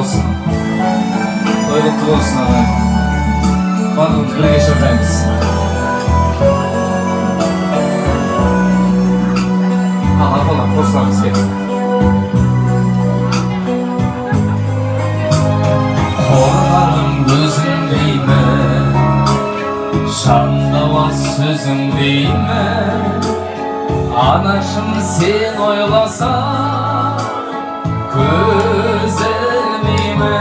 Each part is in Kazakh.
болсын. Тойлы құтты болсын ағайын. Барлығымыз бірге шырқаймыз. Апалар қосыламыз келді. Қорғарым көзің деймі, шаңдауа сөзің деймі, анашым сен ойласа көз ілмеймі.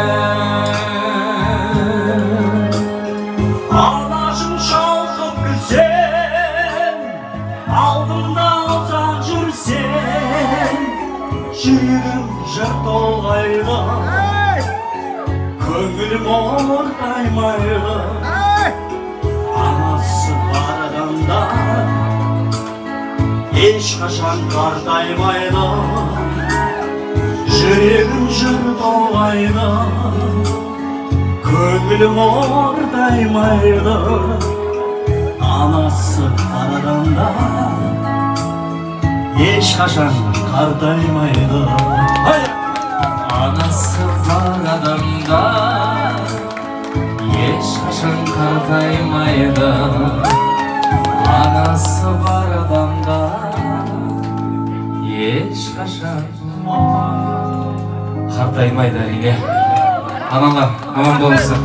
Анашым шалқып күлсен, алдымда ұзақ жүрсен, жүрегім жыр толғайды, көңілім ортаймайды. Анасы бар адамда ешқашан қартаймайды, жүрегім жыр толғайды, көңілім ортаймайды. Анасы бар адамда ешқашан қартаймайды. Анасы бар адамда ешқашан қартаймайды. Анасы бар адамда ешқашан қартаймайды әрине. Аналар, аман болыңыздар.